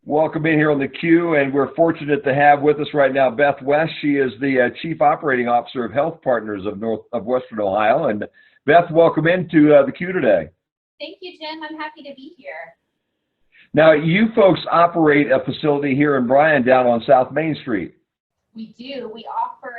Welcome in here on the Q, and we're fortunate to have with us right now Beth West. She is the Chief Operating Officer of Health Partners of Western Ohio. And Beth, welcome into the Q today. Thank you, Jim. I'm happy to be here. Now, you folks operate a facility here in Bryan down on South Main Street. We do. We offer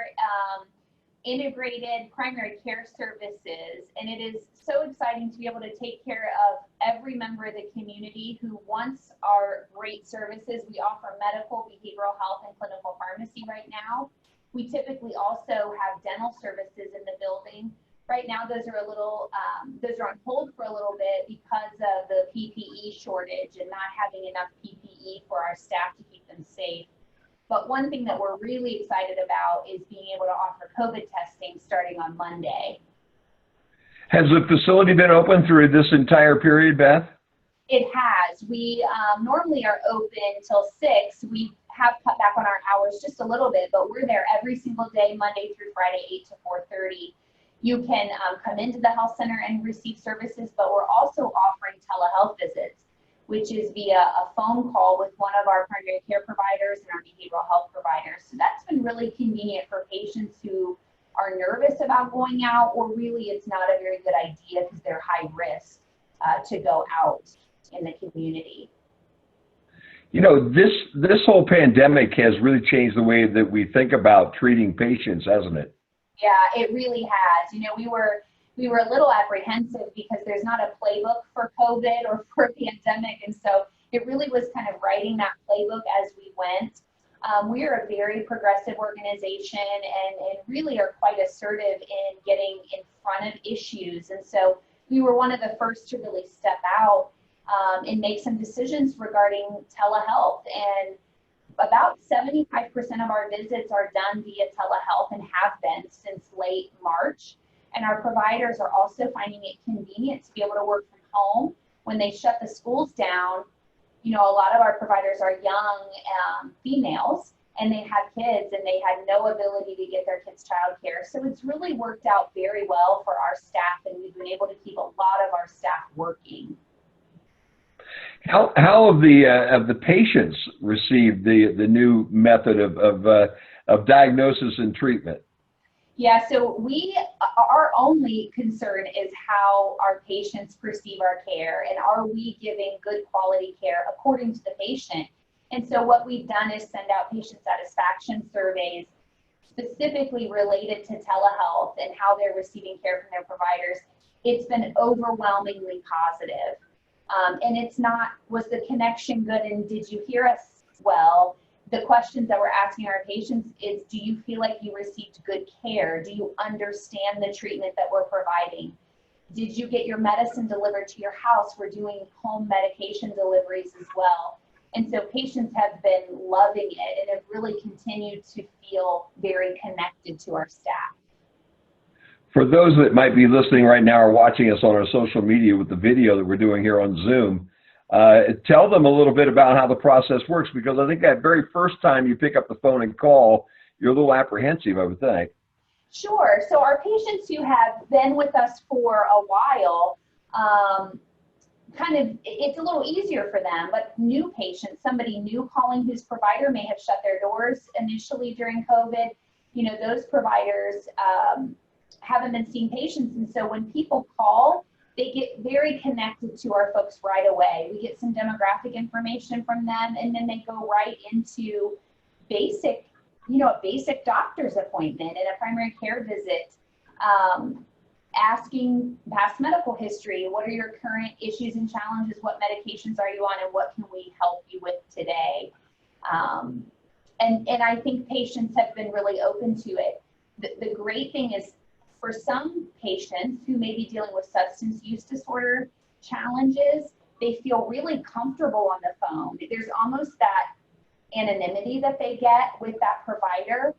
integrated primary care services, and it is so exciting to be able to take care of every member of the community who wants our great services. We offer medical, behavioral health, and clinical pharmacy right now. We typically also have dental services in the building. Right now, those are on hold for a little bit because of the PPE shortage and not having enough PPE for our staff to keep them safe. But one thing that we're really excited about is being able to offer COVID testing starting on Monday. Has the facility been open through this entire period, Beth? It has. We normally are open till 6. We have cut back on our hours just a little bit, but we're there every single day, Monday through Friday, 8 to 4:30. You can come into the health center and receive services, but we're also offering telehealth visits, which is via a phone call with one of our primary care providers and our behavioral health providers. So that's been really convenient for patients who are nervous about going out, or really it's not a very good idea because they're high risk to go out in the community. You know, this whole pandemic has really changed the way that we think about treating patients, hasn't it? Yeah, it really has. You know, we were a little apprehensive because there's not a playbook for COVID or for a pandemic, and so it really was kind of writing that playbook as we went. We are a very progressive organization and really are quite assertive in getting in front of issues, and so we were one of the first to really step out and make some decisions regarding telehealth. And about 75% of our visits are done via telehealth and have been since late March. And our providers are also finding it convenient to be able to work from home. When they shut the schools down, you know, a lot of our providers are young females, and they have kids, and they had no ability to get their kids childcare. So it's really worked out very well for our staff, and we've been able to keep a lot of our staff working. How have the patients received the new method of diagnosis and treatment? Yeah, so our only concern is how our patients perceive our care, and are we giving good quality care according to the patient? And so what we've done is send out patient satisfaction surveys specifically related to telehealth and how they're receiving care from their providers. It's been overwhelmingly positive. And it's not, was the connection good and did you hear us well? The questions that we're asking our patients is, do you feel like you received good care? Do you understand the treatment that we're providing? Did you get your medicine delivered to your house? We're doing home medication deliveries as well. And so patients have been loving it and have really continued to feel very connected to our staff. For those that might be listening right now or watching us on our social media with the video that we're doing here on Zoom, tell them a little bit about how the process works, because I think that very first time you pick up the phone and call, you're a little apprehensive, I would think. Sure. So our patients who have been with us for a while, it's a little easier for them, but new patients, somebody new calling whose provider may have shut their doors initially during COVID, you know, those providers haven't been seeing patients. And so when people call, they get very connected to our folks right away. We get some demographic information from them, and then they go right into basic, a basic doctor's appointment and a primary care visit, asking past medical history. What are your current issues and challenges? What medications are you on, and what can we help you with today? And I think patients have been really open to it. The great thing is, for some patients who may be dealing with substance use disorder challenges, they feel really comfortable on the phone. There's almost that anonymity that they get with that provider,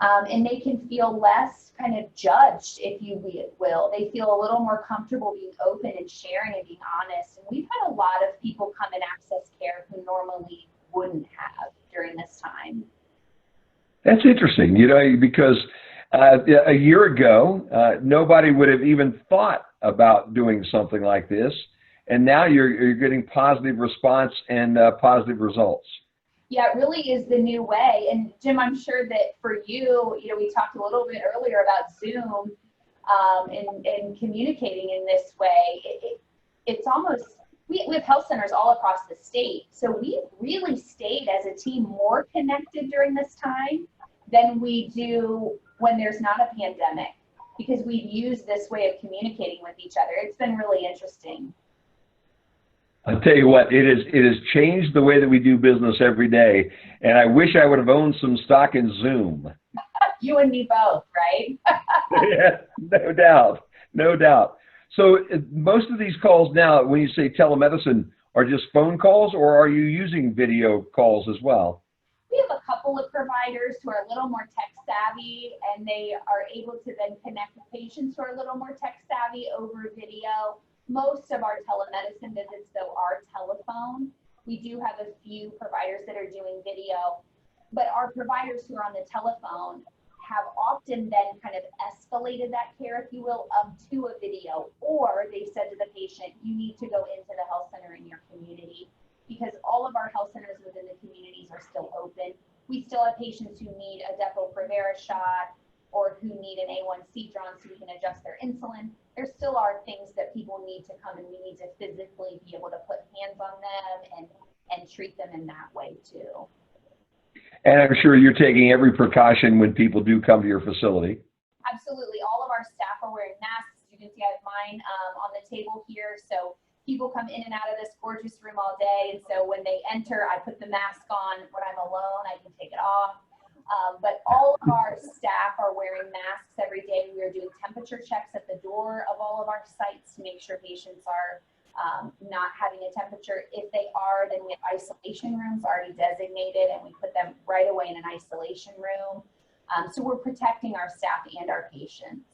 and they can feel less kind of judged, if you will. They feel a little more comfortable being open and sharing and being honest. And we've had a lot of people come and access care who normally wouldn't have during this time. That's interesting, because a year ago, nobody would have even thought about doing something like this. and now you're getting positive response and positive results. Yeah, it really is the new way. And Jim, I'm sure that for you, we talked a little bit earlier about Zoom and communicating in this way. It's almost, we have health centers all across the state. So we really stayed as a team more connected during this time than we do when there's not a pandemic, because we've used this way of communicating with each other. It's been really interesting. I'll tell you what, it has changed the way that we do business every day, and I wish I would have owned some stock in Zoom. You and me both, right? Yeah, no doubt, no doubt. So most of these calls now, when you say telemedicine, are just phone calls, or are you using video calls as well? We have a couple of providers who are a little more tech savvy, and they are able to then connect with patients who are a little more tech savvy over video. Most of our telemedicine visits, though, are telephone. We do have a few providers that are doing video, but our providers who are on the telephone have often then kind of escalated that care, if you will, up to a video, or they've said to the patient, you need to go into the health center in your community, because all of our health centers within the communities are still open. We still have patients who need a Depo-Provera shot or who need an A1C drawn so we can adjust their insulin. There still are things that people need to come, and we need to physically be able to put hands on them and treat them in that way too. And I'm sure you're taking every precaution when people do come to your facility. Absolutely. All of our staff are wearing masks. You can see I have mine on the table here. So people come in and out of this gorgeous room all day. And so when they enter, I put the mask on. When I'm alone, I can take it off. But all of our staff are wearing masks every day. We are doing temperature checks at the door of all of our sites to make sure patients are not having a temperature. If they are, then we have isolation rooms already designated, and we put them right away in an isolation room. So we're protecting our staff and our patients.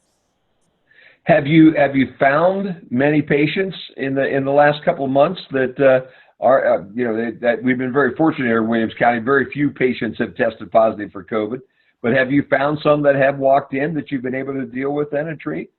Have you found many patients in the last couple of months that are that we've been very fortunate here in Williams County? Very few patients have tested positive for COVID, but have you found some that have walked in that you've been able to deal with then and treat?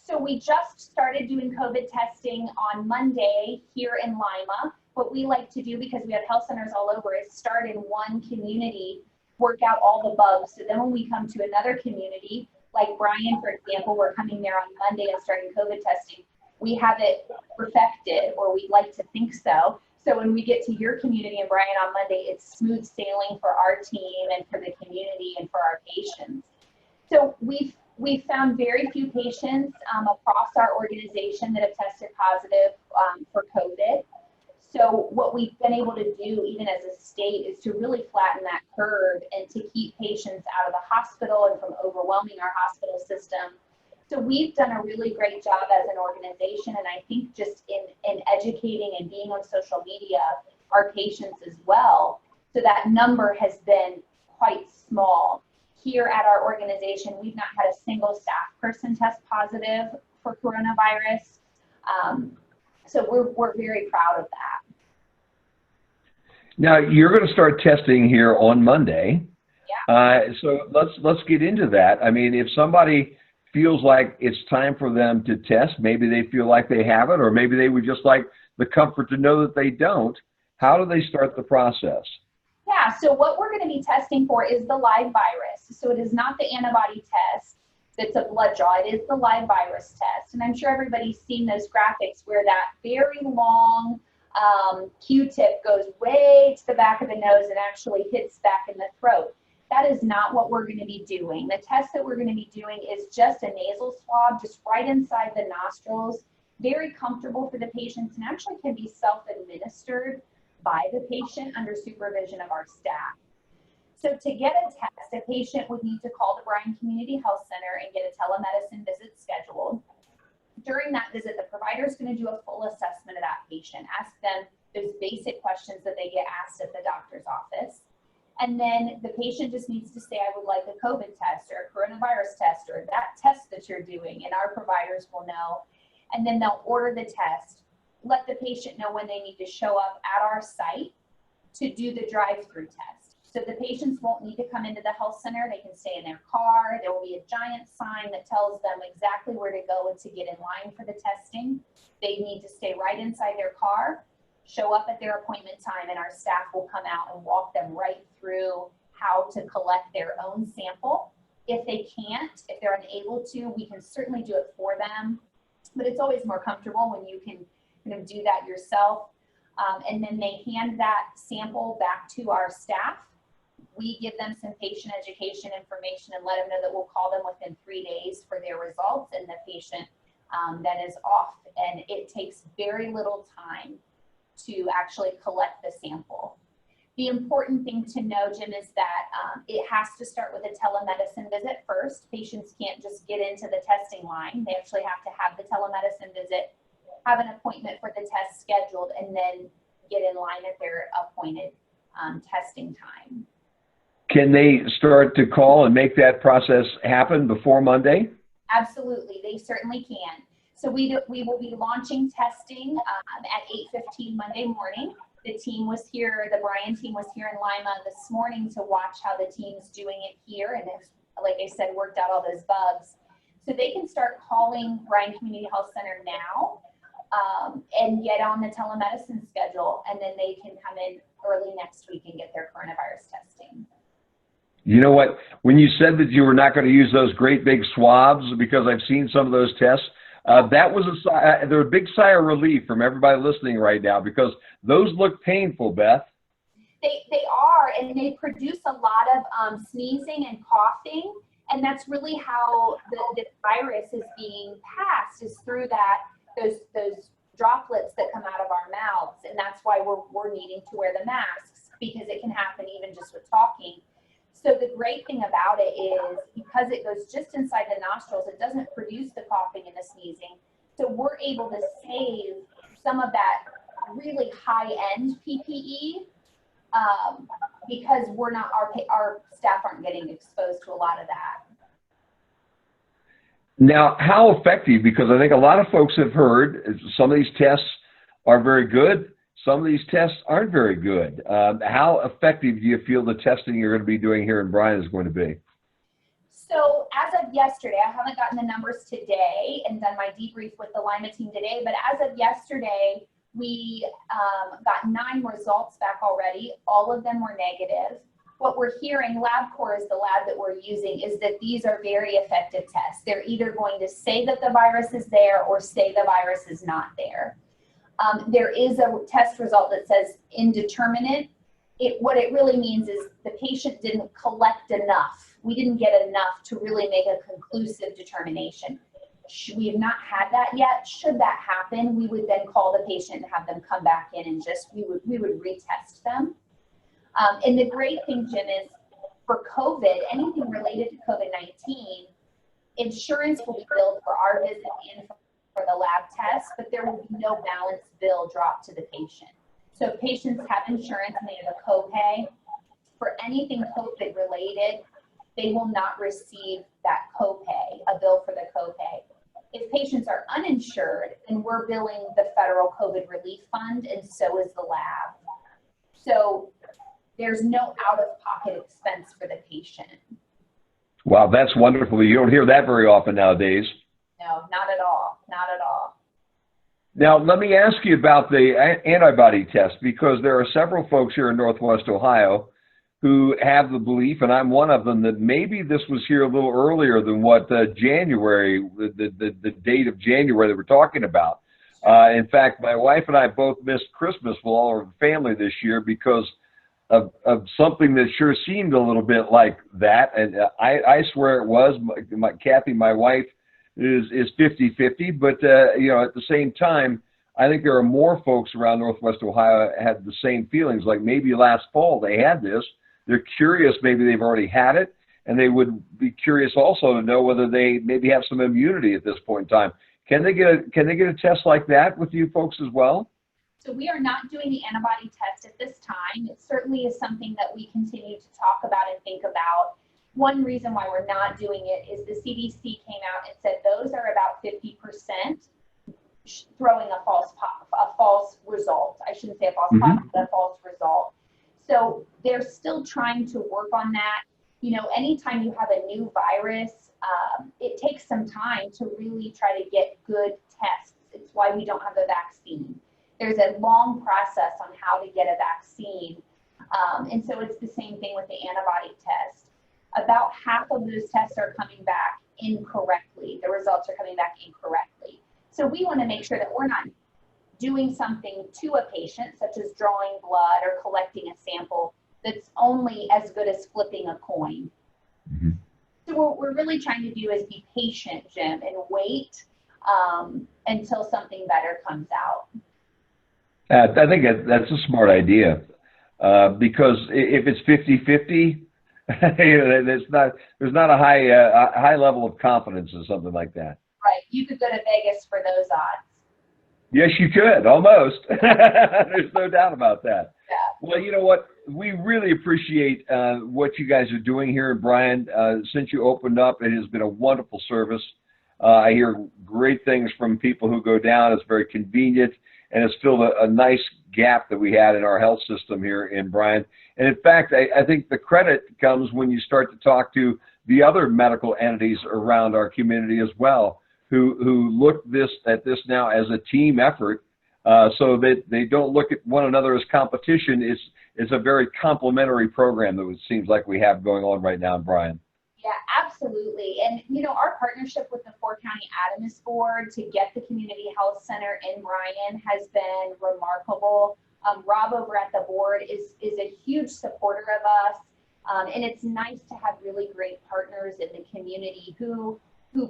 So we just started doing COVID testing on Monday here in Lima. What we like to do, because we have health centers all over, is start in one community, work out all the bugs. So then when we come to another community, like Brian, for example, we're coming there on Monday and starting COVID testing. We have it perfected, or we'd like to think so. So when we get to your community and Brian on Monday, it's smooth sailing for our team and for the community and for our patients. So we've found very few patients across our organization that have tested positive for COVID. So what we've been able to do, even as a state, is to really flatten that curve and to keep patients out of the hospital and from overwhelming our hospital system. So we've done a really great job as an organization, and I think just in educating and being on social media, our patients as well. So that number has been quite small. Here at our organization, we've not had a single staff person test positive for coronavirus. So we're very proud of that. Now you're going to start testing here on Monday. Yeah. So let's get into that. I mean, if somebody feels like it's time for them to test, maybe they feel like they have it, or maybe they would just like the comfort to know that they don't. How do they start the process? Yeah, so what we're going to be testing for is the live virus. So it is not the antibody test that's a blood draw. It is the live virus test. And I'm sure everybody's seen those graphics where that very long Q-tip goes way to the back of the nose and actually hits back in the throat. That is not what we're going to be doing. The test that we're going to be doing is just a nasal swab, just right inside the nostrils, very comfortable for the patients, and actually can be self-administered by the patient under supervision of our staff. So to get a test, a patient would need to call the Bryan Community Health Center and get a telemedicine visit scheduled. During that visit, the provider is going to do a full assessment of that patient, ask them those basic questions that they get asked at the doctor's office. And then the patient just needs to say, I would like a COVID test or a coronavirus test or that test that you're doing, and our providers will know. And then they'll order the test, let the patient know when they need to show up at our site to do the drive-through test. So the patients won't need to come into the health center. They can stay in their car. There will be a giant sign that tells them exactly where to go and to get in line for the testing. They need to stay right inside their car, show up at their appointment time, and our staff will come out and walk them right through how to collect their own sample. If they can't, if they're unable to, we can certainly do it for them, but it's always more comfortable when you can do that yourself. And then they hand that sample back to our staff. We give them some patient education information and let them know that we'll call them within 3 days for their results, and the patient then is off. And it takes very little time to actually collect the sample. The important thing to know, Jim, is that it has to start with a telemedicine visit first. Patients can't just get into the testing line. They actually have to have the telemedicine visit, have an appointment for the test scheduled, and then get in line at their appointed testing time. Can they start to call and make that process happen before Monday? Absolutely, they certainly can. So we will be launching testing at 8:15 Monday morning. The team was here, the Bryan team was here in Lima this morning to watch how the team's doing it here, and has, like I said, worked out all those bugs. So they can start calling Bryan Community Health Center now and get on the telemedicine schedule, and then they can come in early next week and get their coronavirus testing. You know what? When you said that you were not going to use those great big swabs, because I've seen some of those tests, that was there was a big sigh of relief from everybody listening right now, because those look painful, Beth. They are, and they produce a lot of sneezing and coughing, and that's really how the virus is being passed, is through those droplets that come out of our mouths, and that's why we're needing to wear the masks, because it can happen even just with talking. So the great thing about it is, because it goes just inside the nostrils, it doesn't produce the coughing and the sneezing. So we're able to save some of that really high-end PPE because we're not, our staff aren't getting exposed to a lot of that. Now, how effective, because I think a lot of folks have heard some of these tests are very good, some of these tests aren't very good. How effective do you feel the testing you're going to be doing here in Bryan is going to be? So as of yesterday, I haven't gotten the numbers today and done my debrief with the Lima team today, but as of yesterday, we got 9 results back already. All of them were negative. What we're hearing, LabCorp is the lab that we're using, is that these are very effective tests. They're either going to say that the virus is there or say the virus is not there. There is a test result that says indeterminate. What it really means is the patient didn't collect enough. We didn't get enough to really make a conclusive determination. We have not had that yet. Should that happen, we would then call the patient and have them come back in, and we would retest them. And the great thing, Jim, is for COVID, anything related to COVID-19, insurance will be billed for our visit and for the lab test, but there will be no balance bill dropped to the patient. So if patients have insurance and they have a copay, for anything COVID related, they will not receive that copay, a bill for the copay. If patients are uninsured, then we're billing the federal COVID relief fund, and so is the lab. So there's no out-of-pocket expense for the patient. Wow, that's wonderful. You don't hear that very often nowadays. No, not at all. Not at all. Now, let me ask you about the antibody test, because there are several folks here in Northwest Ohio who have the belief, and I'm one of them, that maybe this was here a little earlier than what January, the date of January that we're talking about. In fact, my wife and I both missed Christmas with all of our family this year because of something that sure seemed a little bit like that. And I swear it was. Kathy, my wife, is 50-50, but you know, at the same time, I think there are more folks around Northwest Ohio had the same feelings, like maybe last fall they had this. They're curious, maybe they've already had it, and they would be curious also to know whether they maybe have some immunity at this point in time. Can they get a test like that with you folks as well? So we are not doing the antibody test at this time. It certainly is something that we continue to talk about and think about. One reason why we're not doing it is the CDC came out and said those are about 50% throwing a false result. I shouldn't say a false positive, but a false result. So they're still trying to work on that. You know, anytime you have a new virus, it takes some time to really try to get good tests. It's It's why we don't have a vaccine. There's a long process on how to get a vaccine. And so it's the same thing with the antibody test. About half of those tests are coming back incorrectly. The results are coming back incorrectly. So we want to make sure that we're not doing something to a patient, such as drawing blood or collecting a sample, that's only as good as flipping a coin. Mm-hmm. So what we're really trying to do is be patient, Jim, and wait until something better comes out. I think that's a smart idea, because if it's 50-50, there's not a high level of confidence in something like that. Right. You could go to Vegas for those odds. Yes, you could, almost. There's no doubt about that. Yeah. Well, you know what? We really appreciate what you guys are doing here in Bryan. Since you opened up, it has been a wonderful service. I hear great things from people who go down. It's very convenient, and it's filled a nice gap that we had in our health system here in Bryan. And in fact, I think the credit comes when you start to talk to the other medical entities around our community as well, who look at this now as a team effort, so that they don't look at one another as competition. It's a very complementary program that it seems like we have going on right now in Bryan. Yeah, absolutely. And, you know, our partnership with the 4-County Adamus Board to get the Community Health Center in Bryan has been remarkable. Rob over at the board is a huge supporter of us. And it's nice to have really great partners in the community who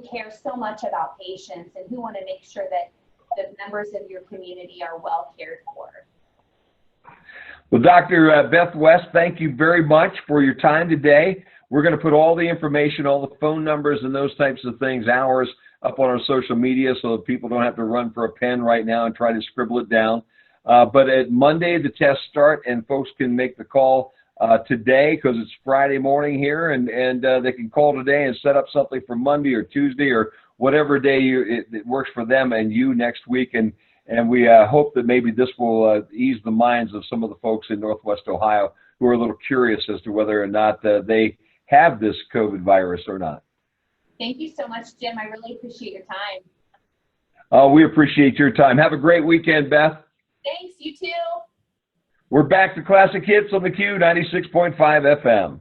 care so much about patients and who want to make sure that the members of your community are well cared for. Well, Dr. Beth West, thank you very much for your time today. We're going to put all the information, all the phone numbers and those types of things, hours, up on our social media so that people don't have to run for a pen right now and try to scribble it down. But at Monday, the tests start, and folks can make the call today, because it's Friday morning here, and they can call today and set up something for Monday or Tuesday or whatever day it works for them and you next week. And we hope that maybe this will ease the minds of some of the folks in Northwest Ohio who are a little curious as to whether or not they have this COVID virus or not. Thank you so much, Jim. I really appreciate your time. Oh, we appreciate your time. Have a great weekend, Beth. Thanks, you too. We're back to Classic Hits on the Q 96.5 FM.